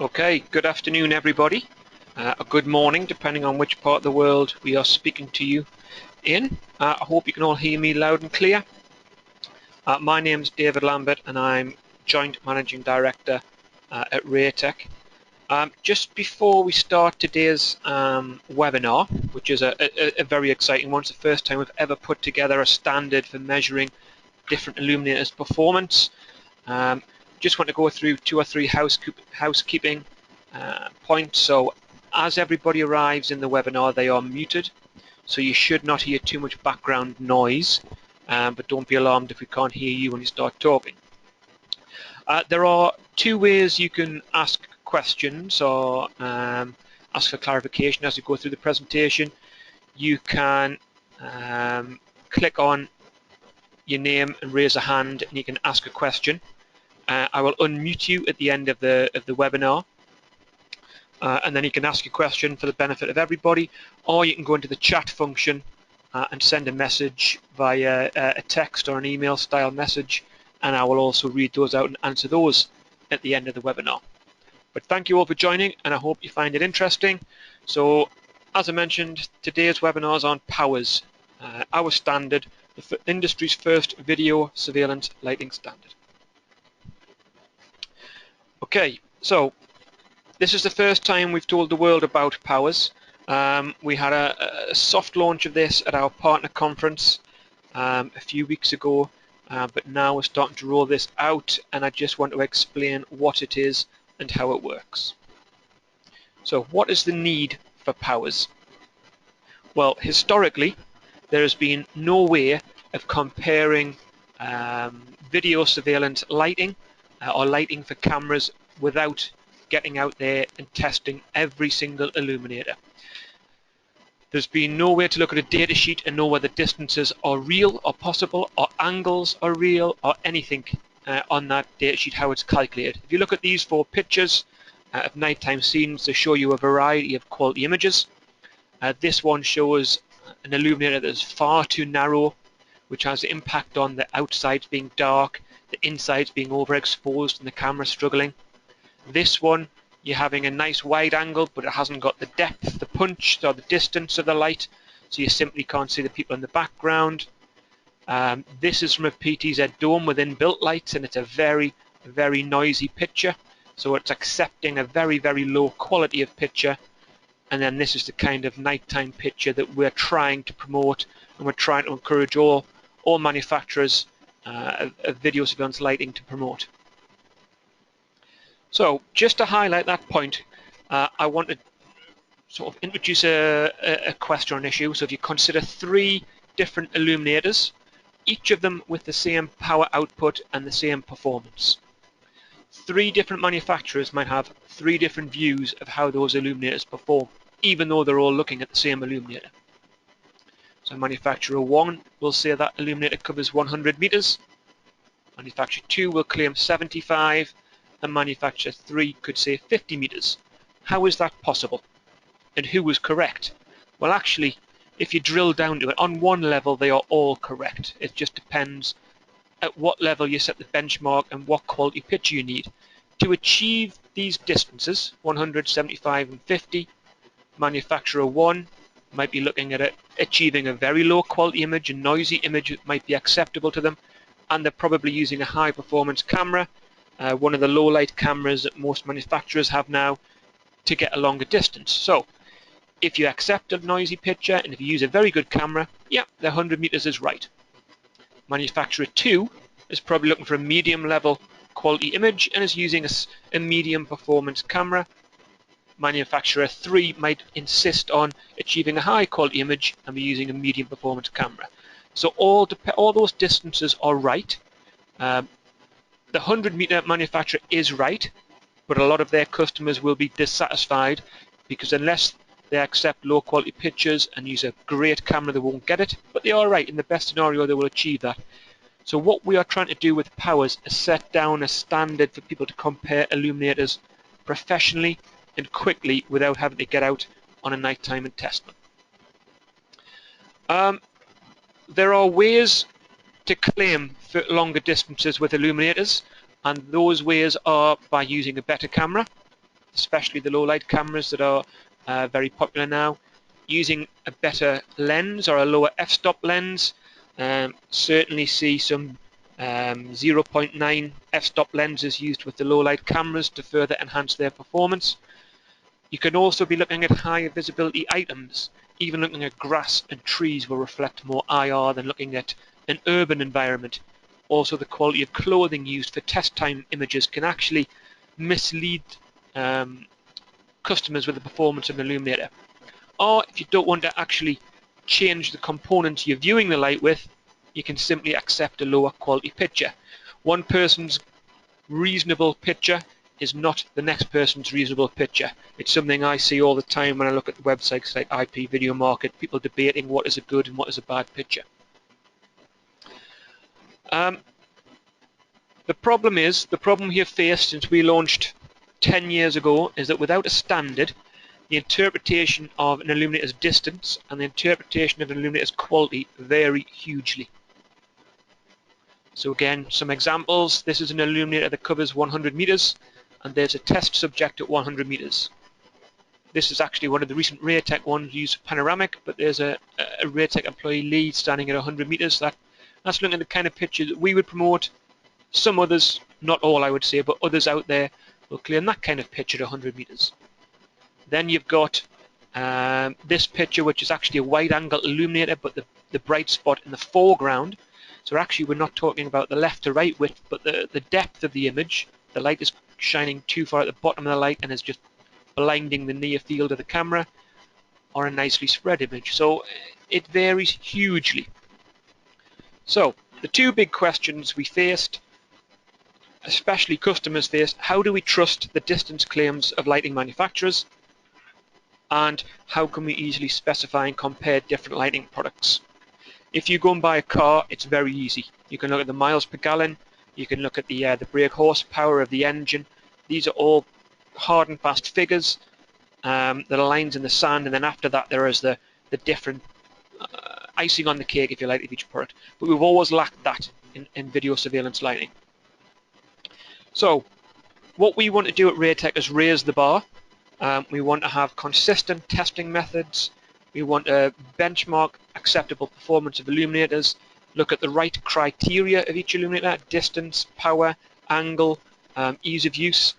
Okay, good afternoon everybody, or good morning depending on which part of the world we are speaking to you in. I hope you can all hear me loud and clear. My name is David Lambert and I'm Joint Managing Director at Raytec. Just before we start today's webinar, which is a very exciting one, it's the first time we've ever put together a standard for measuring different illuminators' performance. Just want to go through 2 or 3 housekeeping points. So as everybody arrives in the webinar, they are muted, so you should not hear too much background noise, but don't be alarmed if we can't hear you when you start talking. There are 2 ways you can ask questions or ask for clarification as you go through the presentation. You can click on your name and raise a hand and you can ask a question. I will unmute you at the end of the webinar, and then you can ask a question for the benefit of everybody, or you can go into the chat function and send a message via a text or an email style message, and I will also read those out and answer those at the end of the webinar. But thank you all for joining, and I hope you find it interesting. So as I mentioned, today's webinar is on powers, our standard, the industry's first video surveillance lighting standard. Okay, so this is the first time we've told the world about powers. We had a soft launch of this at our partner conference a few weeks ago, but now we're starting to roll this out, and I just want to explain what it is and how it works. So what is the need for powers? Well, historically, there has been no way of comparing video surveillance lighting or lighting for cameras without getting out there and testing every single illuminator. There's been no way to look at a data sheet and know whether distances are real or possible, or angles are real, or anything on that data sheet, how it's calculated. If you look at these 4 pictures of nighttime scenes, they show you a variety of quality images. This one shows an illuminator that is far too narrow, which has an impact on the outsides being dark, the insides being overexposed and the camera struggling. This one, you're having a nice wide angle, but it hasn't got the depth, the punch, or the distance of the light, so you simply can't see the people in the background. This is from a PTZ dome with inbuilt lights, and it's a very, very noisy picture, so it's accepting a very, very low quality of picture. And then this is the kind of nighttime picture that we're trying to promote, and we're trying to encourage all manufacturers of video surveillance lighting to promote. So just to highlight that point, I want to sort of introduce a question or an issue. So if you consider 3 different illuminators, each of them with the same power output and the same performance, 3 different manufacturers might have 3 different views of how those illuminators perform, even though they're all looking at the same illuminator. So manufacturer 1 will say that illuminator covers 100 meters, manufacturer 2 will claim 75, and manufacturer 3 could say 50 meters. How is that possible? And who was correct? Well, actually, if you drill down to it, on one level they are all correct. It just depends at what level you set the benchmark and what quality picture you need. To achieve these distances, 100, 75 and 50, manufacturer 1 might be looking at achieving a very low quality image, a noisy image that might be acceptable to them, and they're probably using a high performance camera, one of the low light cameras that most manufacturers have now, to get a longer distance. So if you accept a noisy picture and if you use a very good camera, yeah, the 100 meters is right. Manufacturer 2 is probably looking for a medium level quality image and is using a medium performance camera. Manufacturer 3 might insist on achieving a high quality image and be using a medium performance camera. So all those distances are right. The 100 meter manufacturer is right, but a lot of their customers will be dissatisfied because unless they accept low quality pictures and use a great camera, they won't get it, but they are right. In the best scenario, they will achieve that. So what we are trying to do with powers is set down a standard for people to compare illuminators professionally and quickly without having to get out on a nighttime and test them. There are ways to claim for longer distances with illuminators, and those ways are by using a better camera, especially the low light cameras that are very popular now. Using a better lens or a lower f-stop lens, certainly see some 0.9 f-stop lenses used with the low light cameras to further enhance their performance. You can also be looking at higher visibility items. Even looking at grass and trees will reflect more IR than looking at an urban environment. Also, the quality of clothing used for test time images can actually mislead customers with the performance of an illuminator. Or if you don't want to actually change the components you're viewing the light with, you can simply accept a lower quality picture. One person's reasonable picture is not the next person's reasonable picture. It's something I see all the time when I look at the websites like IP Video Market, people debating what is a good and what is a bad picture. The problem we have faced since we launched 10 years ago is that without a standard, the interpretation of an illuminator's distance and the interpretation of an illuminator's quality vary hugely. So again, some examples. This is an illuminator that covers 100 meters, and there's a test subject at 100 meters. This is actually one of the recent Raytec ones used panoramic, but there's a Raytec employee lead standing at 100 meters. That's looking at the kind of picture that we would promote. Some others, not all I would say, but others out there will claim that kind of picture at 100 meters. Then you've got this picture, which is actually a wide-angle illuminator, but the bright spot in the foreground. So actually we're not talking about the left to right width, but the depth of the image. The light is shining too far at the bottom of the light and is just blinding the near field of the camera, or a nicely spread image. So it varies hugely. So the two big questions we faced, especially customers faced: how do we trust the distance claims of lighting manufacturers? And how can we easily specify and compare different lighting products? If you go and buy a car, it's very easy. You can look at the miles per gallon, you can look at the brake horsepower of the engine. These are all hard and fast figures that are lines in the sand, and then after that there is the different icing on the cake, if you like, of each product. But we've always lacked that in video surveillance lighting. So what we want to do at Raytec is raise the bar. We want to have consistent testing methods. We want to benchmark acceptable performance of illuminators, look at the right criteria of each illuminator: distance, power, angle, ease of use.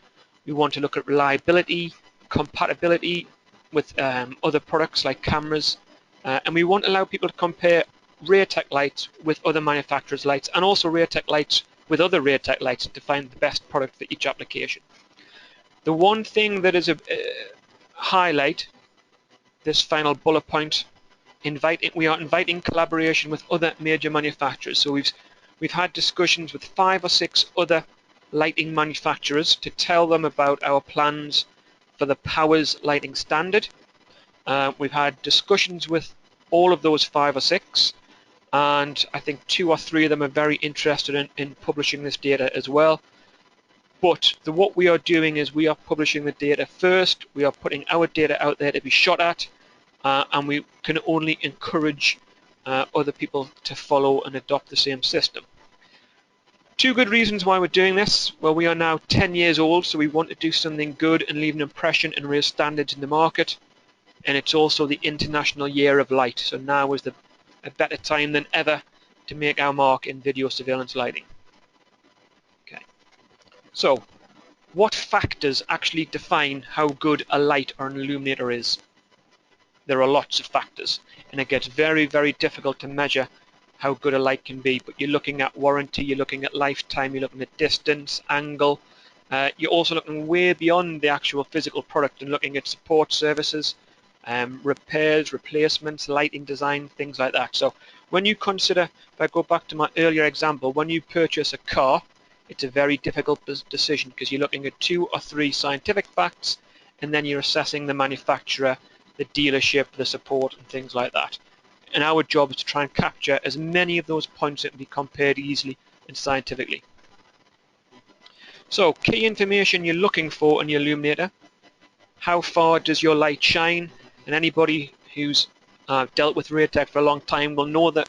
We want to look at reliability, compatibility with other products like cameras, and we want to allow people to compare Raytec lights with other manufacturers' lights, and also Raytec lights with other Raytec lights to find the best product for each application. The one thing that is a highlight, this final bullet point, we are inviting collaboration with other major manufacturers. So we've had discussions with 5 or 6 other lighting manufacturers to tell them about our plans for the Powers lighting standard. We've had discussions with all of those 5 or 6, and I think 2 or 3 of them are very interested in publishing this data as well. But what we are doing is we are publishing the data first. We are putting our data out there to be shot at, and we can only encourage other people to follow and adopt the same system. 2 good reasons why we're doing this. Well, we are now 10 years old, so we want to do something good and leave an impression and raise standards in the market. And it's also the International Year of Light, so now is a better time than ever to make our mark in video surveillance lighting. Okay. So, what factors actually define how good a light or an illuminator is? There are lots of factors, and it gets very, very difficult to measure how good a light can be. But you're looking at warranty, you're looking at lifetime, you're looking at distance, angle. You're also looking way beyond the actual physical product and looking at support services, repairs, replacements, lighting design, things like that. So when you consider, if I go back to my earlier example, when you purchase a car, it's a very difficult decision because you're looking at 2 or 3 scientific facts, and then you're assessing the manufacturer, the dealership, the support, and things like that. And our job is to try and capture as many of those points that can be compared easily and scientifically. So key information you're looking for in your illuminator: how far does your light shine? And anybody who's dealt with Raytec for a long time will know that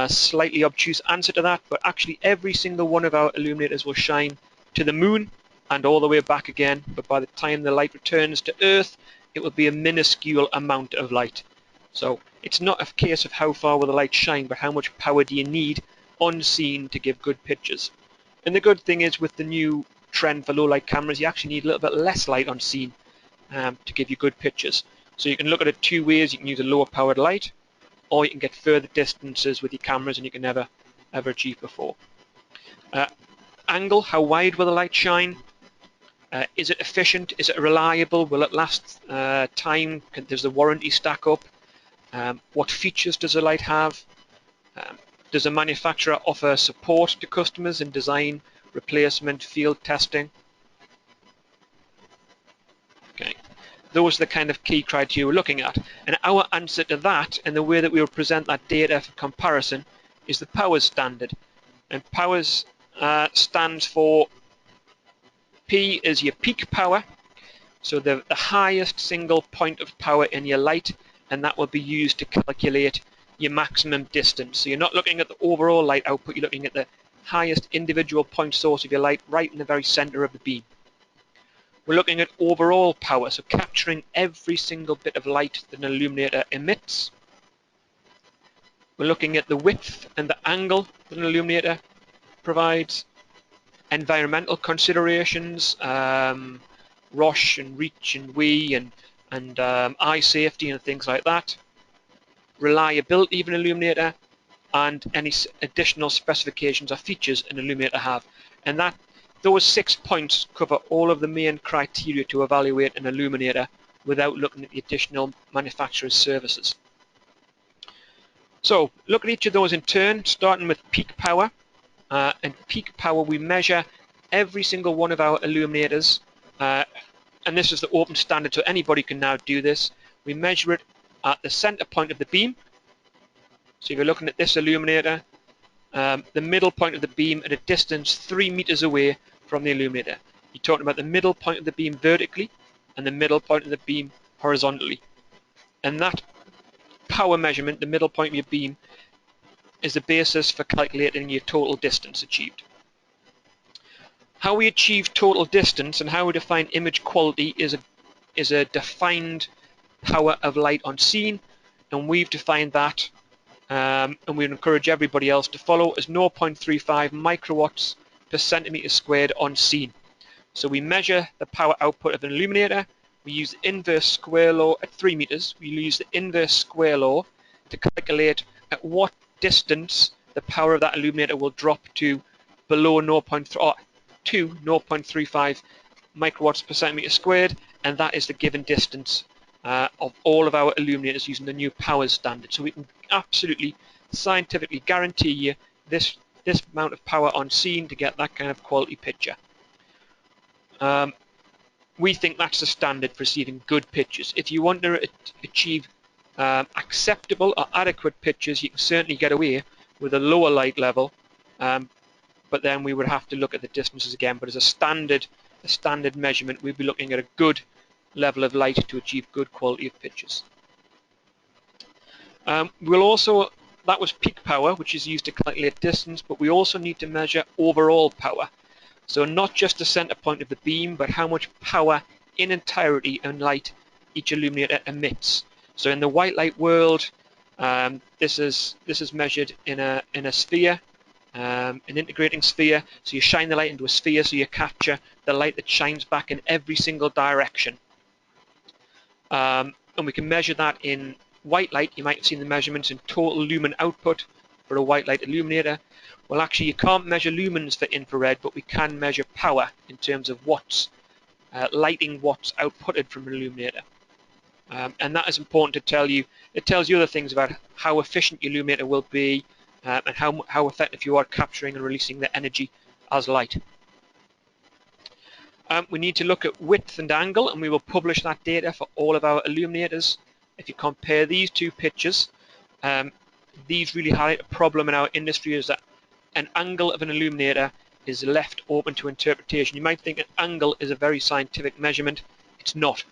slightly obtuse answer to that, but actually every single one of our illuminators will shine to the moon and all the way back again, but by the time the light returns to Earth, it will be a minuscule amount of light. So it's not a case of how far will the light shine, but how much power do you need on scene to give good pictures. And the good thing is, with the new trend for low light cameras, you actually need a little bit less light on scene to give you good pictures. So you can look at it two ways. You can use a lower powered light, or you can get further distances with your cameras than you can ever achieve before. Angle, how wide will the light shine? Is it efficient? Is it reliable? Will it last time? Does the warranty stack up? What features does the light have? Does the manufacturer offer support to customers in design, replacement, field testing? Okay, those are the kind of key criteria we're looking at. And our answer to that, and the way that we will present that data for comparison, is the powers standard. And powers stands for P is your peak power, so the highest single point of power in your light, and that will be used to calculate your maximum distance. So you're not looking at the overall light output, you're looking at the highest individual point source of your light right in the very center of the beam. We're looking at overall power, so capturing every single bit of light that an illuminator emits. We're looking at the width and the angle that an illuminator provides. Environmental considerations, ROSH and reach and WEE and eye safety and things like that. Reliability of an illuminator, and any additional specifications or features an illuminator have. And those 6 points cover all of the main criteria to evaluate an illuminator without looking at the additional manufacturer's services. So look at each of those in turn, starting with peak power. And peak power, we measure every single one of our illuminators, and this is the open standard, so anybody can now do this. We measure it at the center point of the beam. So if you're looking at this illuminator, the middle point of the beam at a distance 3 meters away from the illuminator. You're talking about the middle point of the beam vertically and the middle point of the beam horizontally. And that power measurement, the middle point of your beam, is the basis for calculating your total distance achieved. How we achieve total distance and how we define image quality is a defined power of light on scene, and we've defined that, and we encourage everybody else to follow, as 0.35 microwatts per centimeter squared on scene. So we measure the power output of an illuminator. We use the inverse square law at 3 meters. We use the inverse square law to calculate at what distance the power of that illuminator will drop to below 0.35 microwatts per centimeter squared, and that is the given distance of all of our illuminators using the new powers standard. So we can absolutely scientifically guarantee you this amount of power on scene to get that kind of quality picture. We think that's the standard for receiving good pictures. If you want to achieve acceptable or adequate pictures, you can certainly get away with a lower light level, but then we would have to look at the distances again. But as a standard measurement, we'd be looking at a good level of light to achieve good quality of pictures. We'll also, that was peak power, which is used to calculate distance, but we also need to measure overall power. So not just the center point of the beam, but how much power in entirety and light each illuminator emits. So in the white light world, this is measured in a sphere, an integrating sphere. So you shine the light into a sphere, so you capture the light that shines back in every single direction. And we can measure that in white light. You might have seen the measurements in total lumen output for a white light illuminator. Well, actually, you can't measure lumens for infrared, but we can measure power in terms of watts, lighting watts outputted from an illuminator. And that is important to tell you. It tells you other things about how efficient your illuminator will be and how effective you are capturing and releasing the energy as light. We need to look at width and angle, and we will publish that data for all of our illuminators. If you compare these two pictures, these really highlight a problem in our industry, is that an angle of an illuminator is left open to interpretation. You might think an angle is a very scientific measurement. It's not.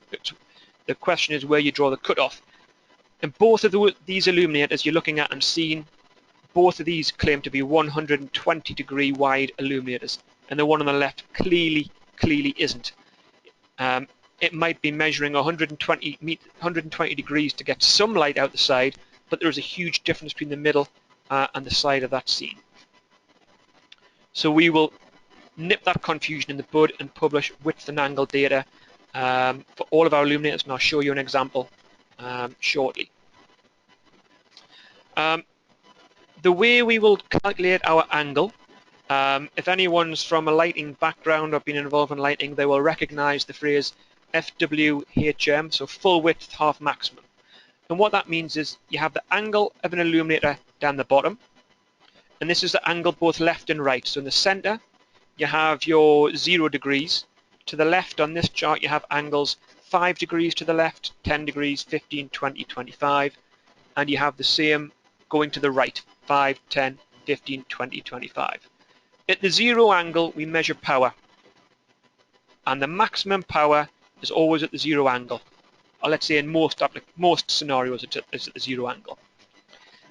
The question is where you draw the cutoff. And both of these illuminators you're looking at and seeing, both of these claim to be 120-degree wide illuminators. And the one on the left clearly clearly isn't. It might be measuring 120 degrees to get some light out the side, but there is a huge difference between the middle and the side of that scene. So we will nip that confusion in the bud and publish width and angle data for all of our illuminators, and I'll show you an example shortly. The way we will calculate our angle, if anyone's from a lighting background or been involved in lighting, they will recognize the phrase FWHM, so full width half maximum. And what that means is you have the angle of an illuminator down the bottom, and this is the angle both left and right. So in the center, you have your 0 degrees. To the left on this chart, you have angles 5 degrees to the left, 10 degrees, 15, 20, 25, and you have the same going to the right, 5, 10, 15, 20, 25. At the 0 angle, we measure power, and the maximum power is always at the 0 angle. Or let's say in most scenarios, it's at the 0 angle.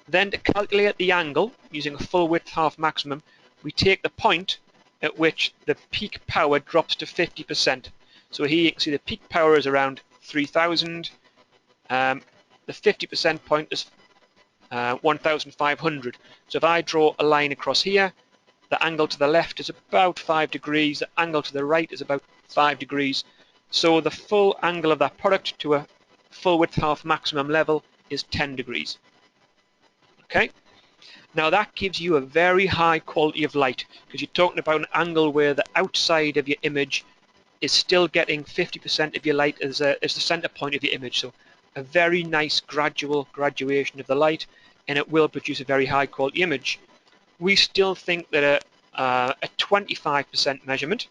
Then to calculate the angle, using a full width half maximum, we take the point at which the peak power drops to 50%. So here you can see the peak power is around 3000. The 50% point is 1500. So if I draw a line across here, the angle to the left is about 5 degrees, the angle to the right is about 5 degrees. So the full angle of that product to a full width half maximum level is 10 degrees. Okay? Now that gives you a very high quality of light, because you're talking about an angle where the outside of your image is still getting 50% of your light as the center point of your image. So a very nice graduation of the light, and it will produce a very high quality image. We still think that a 25% measurement,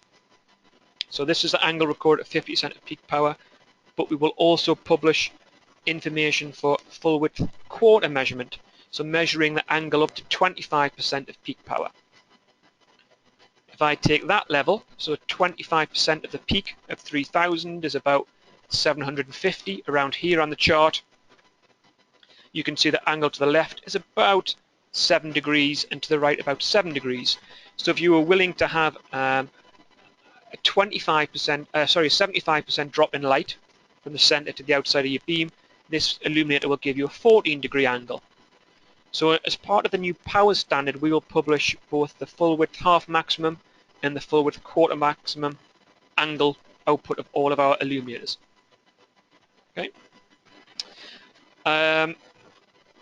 so this is the angle recorded at 50% of peak power, but we will also publish information for full width quarter measurement, so measuring the angle up to 25% of peak power. If I take that level, so 25% of the peak of 3000 is about 750 around here on the chart. You can see the angle to the left is about 7 degrees and to the right about 7 degrees. So if you were willing to have a 75% drop in light from the center to the outside of your beam, this illuminator will give you a 14-degree angle. So as part of the new power standard, we will publish both the full width half maximum and the full width quarter maximum angle output of all of our illuminators. Okay.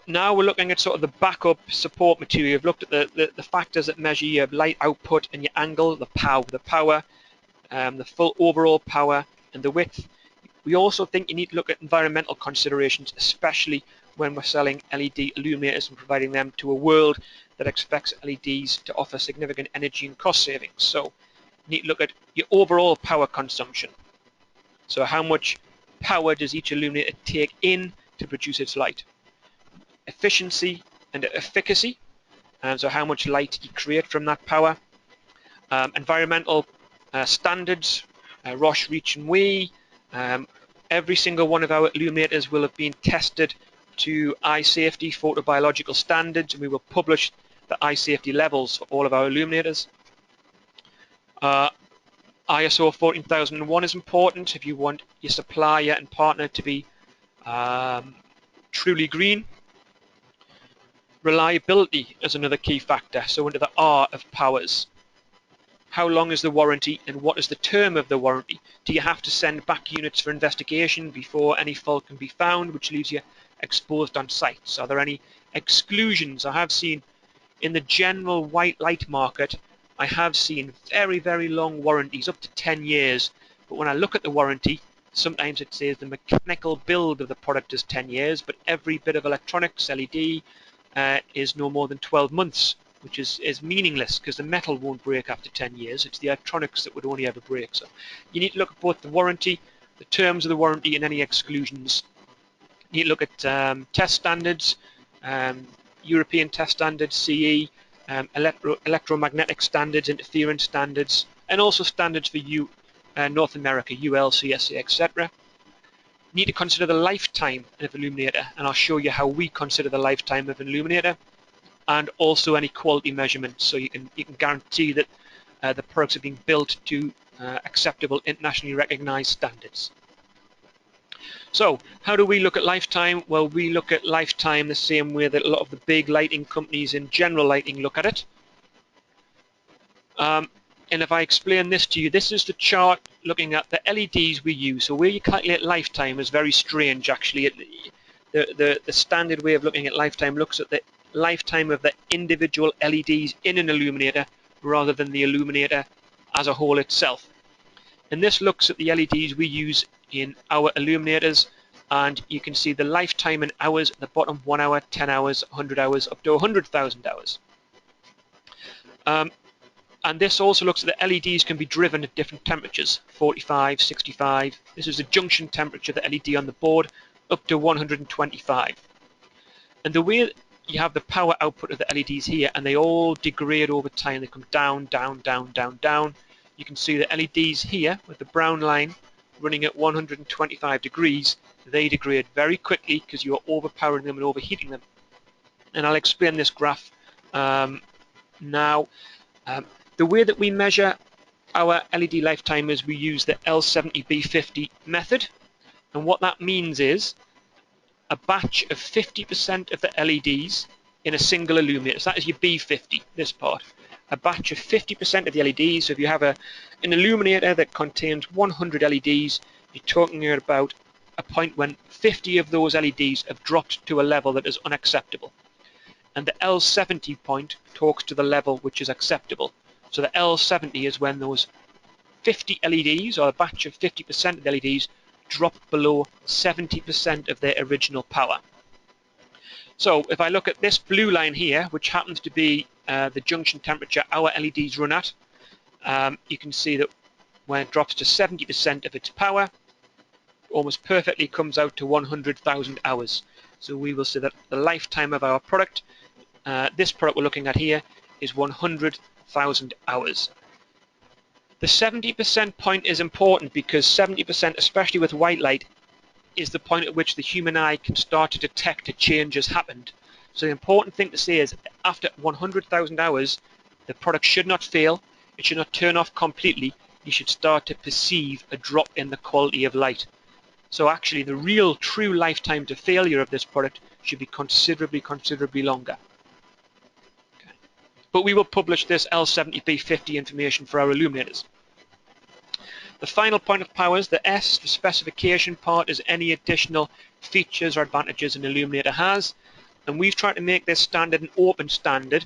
Now we're looking at sort of the backup support material. We've looked at the factors that measure your light output and your angle, the power, the full overall power, and the width. We also think you need to look at environmental considerations, especially when we're selling LED illuminators and providing them to a world that expects LEDs to offer significant energy and cost savings. So you need to look at your overall power consumption. So how much power does each illuminator take in to produce its light? Efficiency and efficacy, and so how much light you create from that power. Environmental standards, Roche, Reach and We. Every single one of our illuminators will have been tested to eye safety photobiological standards, and we will publish the eye safety levels for all of our illuminators. ISO 14001 is important if you want your supplier and partner to be truly green. Reliability is another key factor, so under the R of powers. How long is the warranty and what is the term of the warranty? Do you have to send back units for investigation before any fault can be found, which leaves you exposed on sites? Are there any exclusions? I have seen in the general white light market, I have seen very, very long warranties, up to 10 years. But when I look at the warranty, sometimes it says the mechanical build of the product is 10 years, but every bit of electronics, LED, is no more than 12 months, which is meaningless because the metal won't break after 10 years. It's the electronics that would only ever break. So you need to look at both the warranty, the terms of the warranty, and any exclusions. You need to look at test standards, European test standards, CE, electromagnetic standards, interference standards, and also standards for North America, UL, CSA, etc. You need to consider the lifetime of an illuminator, and I'll show you how we consider the lifetime of an illuminator, and also any quality measurements, so you can guarantee that the products are being built to acceptable internationally recognized standards. So how do we look at lifetime? Well, we look at lifetime the same way that a lot of the big lighting companies in general lighting look at it. And if I explain this to you, this is the chart looking at the LEDs we use. So where you calculate lifetime is very strange actually. The standard way of looking at lifetime looks at the lifetime of the individual LEDs in an illuminator rather than the illuminator as a whole itself. And this looks at the LEDs we use in our illuminators, and you can see the lifetime in hours at the bottom: 1 hour, 10 hours, 100 hours, up to 100,000 hours. And this also looks at the LEDs can be driven at different temperatures: 45, 65. This is the junction temperature of the LED on the board, up to 125. And the way you have the power output of the LEDs here, and they all degrade over time. They come down, down, down, down, down. You can see the LEDs here with the brown line running at 125 degrees. They degrade very quickly because you are overpowering them and overheating them. And I'll explain this graph now. The way that we measure our LED lifetime is we use the L70B50 method. And what that means is a batch of 50% of the LEDs in a single illuminator. So that is your B50, this part. A batch of 50% of the LEDs. So if you have an illuminator that contains 100 LEDs, you're talking about a point when 50 of those LEDs have dropped to a level that is unacceptable. And the L70 point talks to the level which is acceptable. So the L70 is when those 50 LEDs, or a batch of 50% of the LEDs, drop below 70% of their original power. So if I look at this blue line here, which happens to be the junction temperature our LEDs run at, you can see that when it drops to 70% of its power, almost perfectly comes out to 100,000 hours. So we will see that the lifetime of our product, this product we're looking at here, is 100,000 hours. The 70% point is important because 70%, especially with white light, is the point at which the human eye can start to detect a change has happened. So the important thing to say is after 100,000 hours, the product should not fail. It should not turn off completely. You should start to perceive a drop in the quality of light. So actually the real true lifetime to failure of this product should be considerably, considerably longer. Okay. But we will publish this L70B50 information for our illuminators. The final point of powers, the S, the specification part, is any additional features or advantages an illuminator has. And we've tried to make this standard an open standard.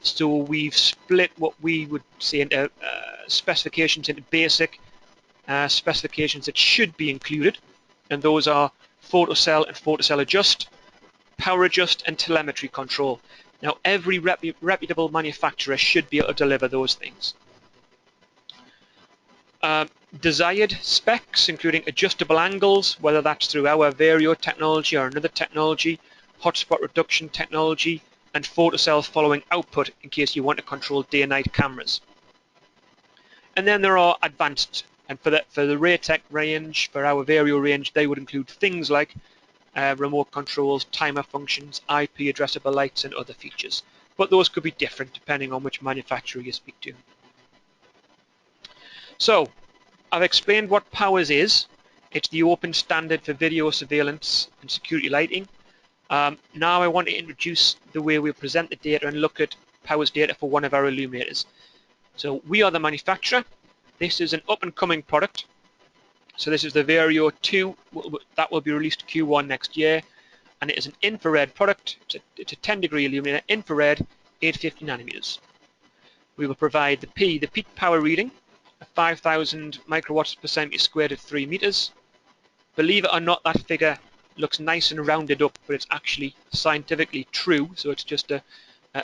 So we've split what we would say into specifications into basic, specifications that should be included. And those are photocell and photocell adjust, power adjust, and telemetry control. Now every reputable manufacturer should be able to deliver those things. Desired specs, including adjustable angles, whether that's through our Vario technology or another technology, hotspot reduction technology, and photocell following output in case you want to control day and night cameras. And then there are advanced, and for the Raytec range, for our Vario range, they would include things like remote controls, timer functions, IP addressable lights, and other features. But those could be different depending on which manufacturer you speak to. So I've explained what powers is. It's the open standard for video surveillance and security lighting. Now I want to introduce the way we present the data and look at powers data for one of our illuminators. So we are the manufacturer. This is an up-and-coming product. So this is the Vario 2 that will be released Q1 next year, and it is an infrared product. It's a 10-degree illuminator, infrared, 850 nanometers. We will provide the peak power reading, 5,000 microwatts per centimeter squared at 3 meters. Believe it or not, that figure looks nice and rounded up, but it's actually scientifically true, so it's just a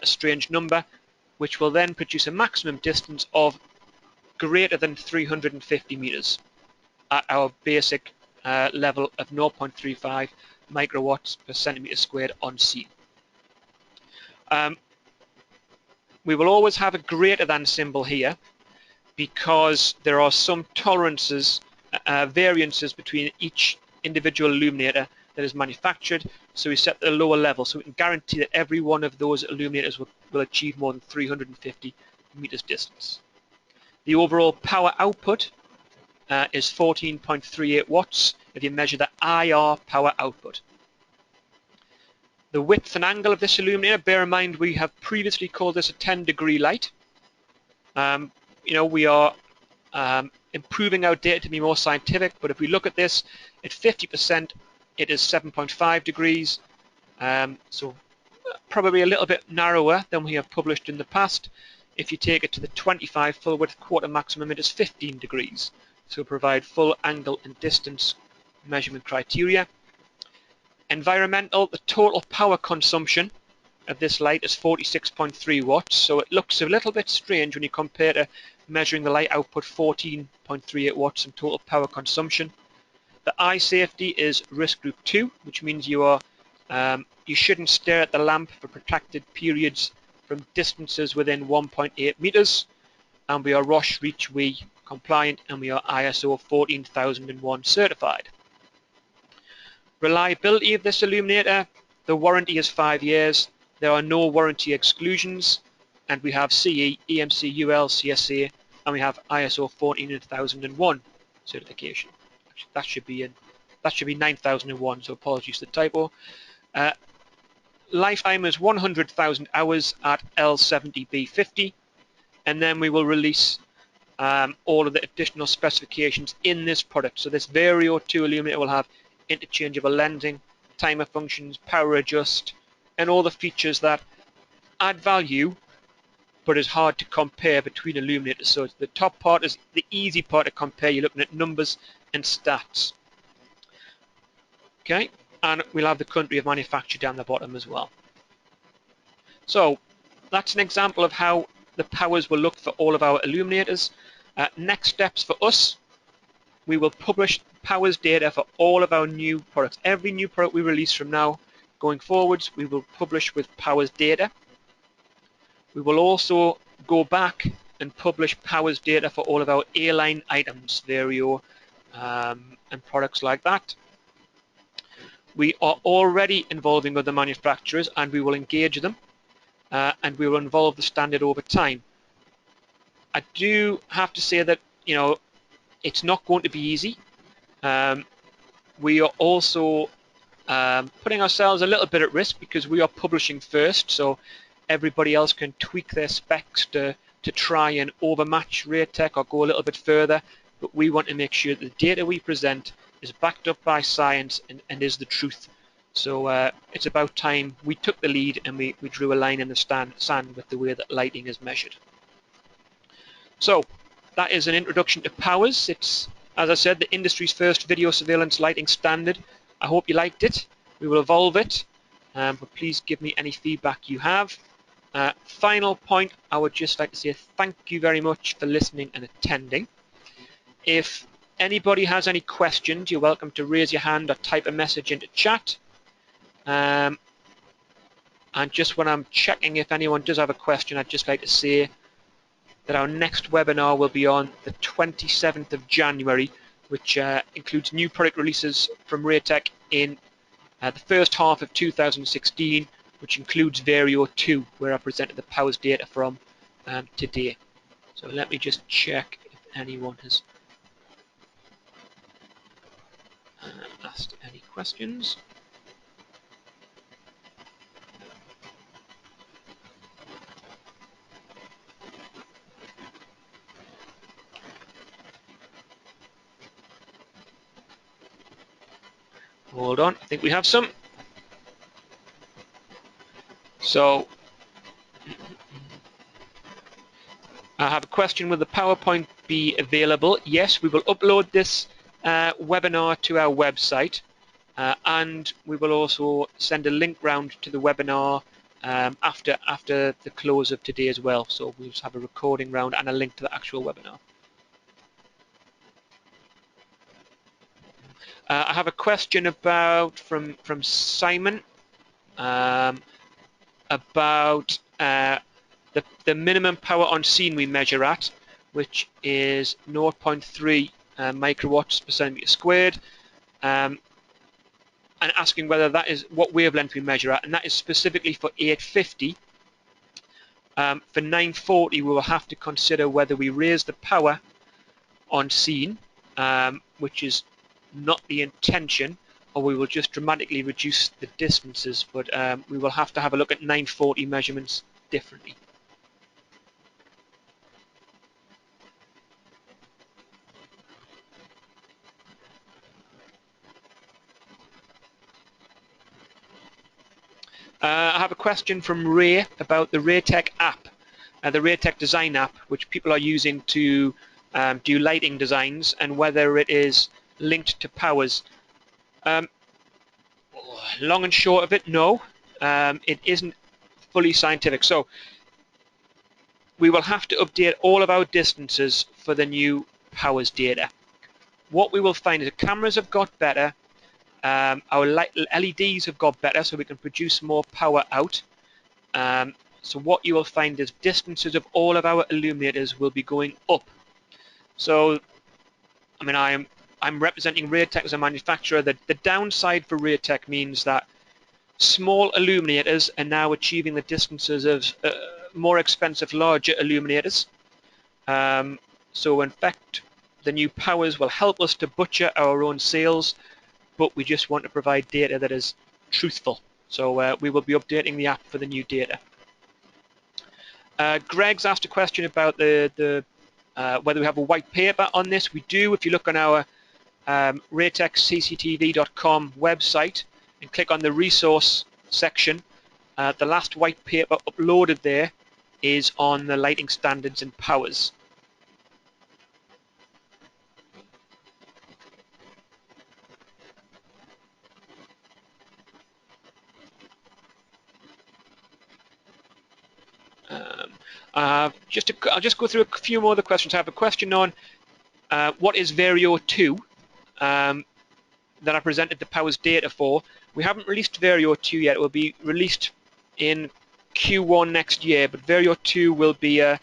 strange number, which will then produce a maximum distance of greater than 350 meters at our basic level of 0.35 microwatts per centimeter squared on scene. We will always have a greater than symbol here because there are some tolerances, variances between each individual illuminator that is manufactured, so we set the lower level so we can guarantee that every one of those illuminators will achieve more than 350 meters distance. The overall power output is 14.38 watts if you measure the IR power output. The width and angle of this illuminator, bear in mind we have previously called this a 10-degree light. We are improving our data to be more scientific, but if we look at this at 50%, it is 7.5 degrees, so probably a little bit narrower than we have published in the past. If you take it to the 25 full width quarter maximum, it is 15 degrees, so provide full angle and distance measurement criteria. Environmental, the total power consumption of this light is 46.3 watts, so it looks a little bit strange when you compare to measuring the light output 14.38 watts in total power consumption. The eye safety is risk group 2, which means you shouldn't stare at the lamp for protracted periods from distances within 1.8 meters, and we are ROSH REACH WE compliant, and we are ISO 14001 certified. Reliability of this illuminator, the warranty is 5 years. There are no warranty exclusions, and we have CE, EMC, UL, CSA, and we have ISO 14001 certification. That should be 9001, so apologies for the typo. Lifetime is 100,000 hours at L70B50, and then we will release all of the additional specifications in this product. So this Vario 2 illuminator will have interchangeable lensing, timer functions, power adjust, and all the features that add value but is hard to compare between illuminators. So the top part is the easy part to compare. You're looking at numbers and stats. Okay, and we'll have the country of manufacture down the bottom as well. So that's an example of how the powers will look for all of our illuminators. Next steps for us, we will publish powers data for all of our new products. Every new product we release from now going forwards, we will publish with powers data. We will also go back and publish powers data for all of our A-line items, Vario, and products like that. We are already involving other manufacturers, and we will engage them, and we will involve the standard over time. I do have to say that, it's not going to be easy. We are also putting ourselves a little bit at risk because we are publishing first, so everybody else can tweak their specs to try and overmatch Raytec or go a little bit further, but we want to make sure that the data we present is backed up by science and is the truth. So it's about time we took the lead and we drew a line in the sand with the way that lighting is measured. So that is an introduction to powers. It's, as I said, the industry's first video surveillance lighting standard. I hope you liked it. We will evolve it, but please give me any feedback you have. Final point, I would just like to say thank you very much for listening and attending. If anybody has any questions, you're welcome to raise your hand or type a message into chat. And just when I'm checking if anyone does have a question, I'd just like to say that our next webinar will be on the 27th of January, which includes new product releases from Raytec in the first half of 2016, which includes Vario 2, where I presented the powers data from today. So let me just check if anyone has asked any questions. Hold on, I think we have some. So I have a question, will the PowerPoint be available? Yes, we will upload this webinar to our website, and we will also send a link round to the webinar after the close of today as well. So we'll just have a recording round and a link to the actual webinar. I have a question from Simon about the minimum power on scene we measure at, which is 0.3 microwatts per centimeter squared, and asking whether that is what wavelength we measure at, and that is specifically for 850. For 940, we will have to consider whether we raise the power on scene, which is not the intention, or we will just dramatically reduce the distances, but we will have to have a look at 940 measurements differently. I have a question from Ray about the Raytec app, the Raytec design app, which people are using to do lighting designs, and whether it is linked to powers. Long and short of it, no, it isn't fully scientific. So we will have to update all of our distances for the new powers data. What we will find is the cameras have got better, our LEDs have got better, so we can produce more power out. So what you will find is distances of all of our illuminators will be going up. So, I mean, I'm representing Raytec as a manufacturer. The downside for Raytec means that small illuminators are now achieving the distances of more expensive, larger illuminators. So in fact, the new powers will help us to butcher our own sales, but we just want to provide data that is truthful. So we will be updating the app for the new data. Greg's asked a question about whether we have a white paper on this. We do. If you look on our rayteccctv.com website and click on the resource section, the last white paper uploaded there is on the lighting standards and powers. I'll just go through a few more of the questions. I have a question on what is Vario 2 that I presented the powers data for. We haven't released Vario 2 yet. It will be released in Q1 next year, but Vario 2 will be a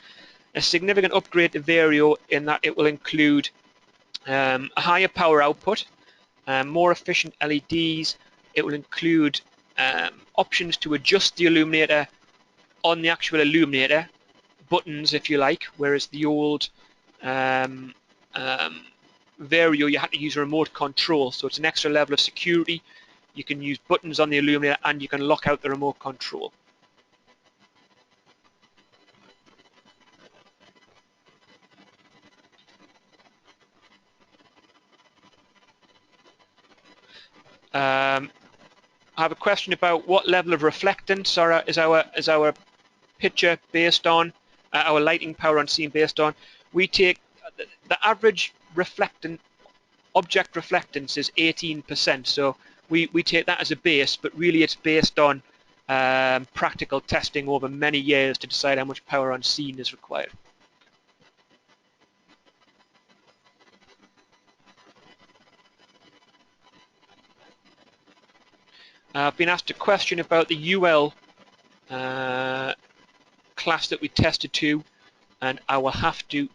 significant upgrade to Vario in that it will include a higher power output, more efficient LEDs. It will include options to adjust the illuminator on the actual illuminator, buttons if you like, whereas the old Vario you had to use a remote control, so it's an extra level of security. You can use buttons on the illuminator and you can lock out the remote control. I have a question about what level of reflectance is our picture based on, our lighting power on scene based on. We take the average object reflectance is 18%, so we take that as a base, but really it's based on practical testing over many years to decide how much power on scene is required. I've been asked a question about the UL class that we tested to, and I will have to,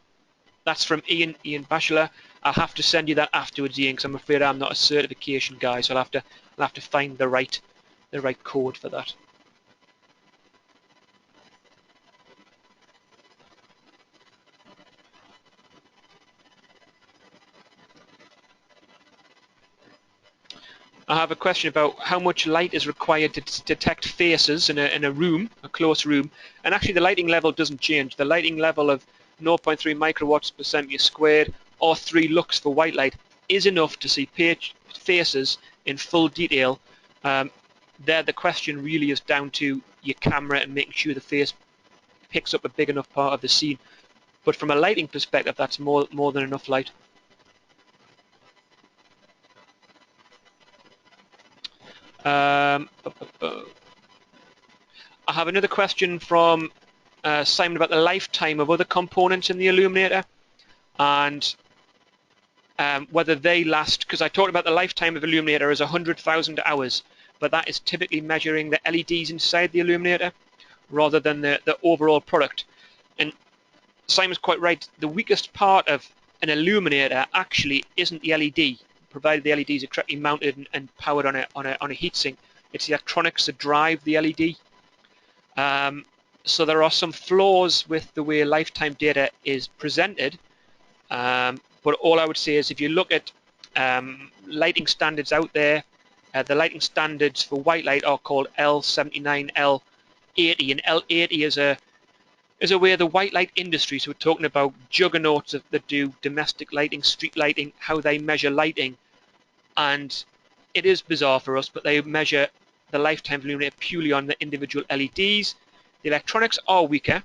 that's from Ian Bachelor. I'll have to send you that afterwards, Ian, because I'm afraid I'm not a certification guy, so I'll have to find the right code for that. I have a question about how much light is required to detect faces in a room, a close room, and actually the lighting level doesn't change. The lighting level of 0.3 microwatts per centimeter squared or 3 lux for white light is enough to see faces in full detail. There the question really is down to your camera and making sure the face picks up a big enough part of the scene. But from a lighting perspective, that's more than enough light. I have another question from Simon about the lifetime of other components in the illuminator and whether they last, because I talked about the lifetime of illuminator as 100,000 hours, but that is typically measuring the LEDs inside the illuminator rather than the overall product. And Simon's quite right, the weakest part of an illuminator actually isn't the LED, provided the LEDs are correctly mounted and powered on a heatsink. It's the electronics that drive the LED. So there are some flaws with the way lifetime data is presented, but all I would say is if you look at lighting standards out there, the lighting standards for white light are called L79, L80, and L80 is a way of the white light industry, so we're talking about juggernauts that do domestic lighting, street lighting, how they measure lighting, and it is bizarre for us, but they measure the lifetime illuminator purely on the individual LEDs. The electronics are weaker.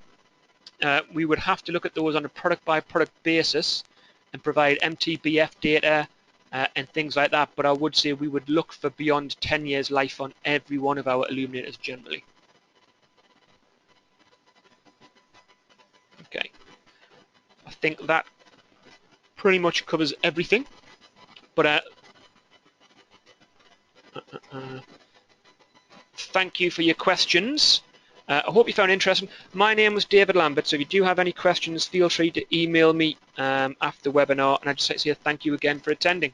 We would have to look at those on a product-by-product basis and provide MTBF data and things like that, but I would say we would look for beyond 10 years life on every one of our illuminators generally. Okay, I think that pretty much covers everything, but thank you for your questions. I hope you found it interesting. My name was David Lambert, so if you do have any questions, feel free to email me after the webinar, and I'd just like to say thank you again for attending.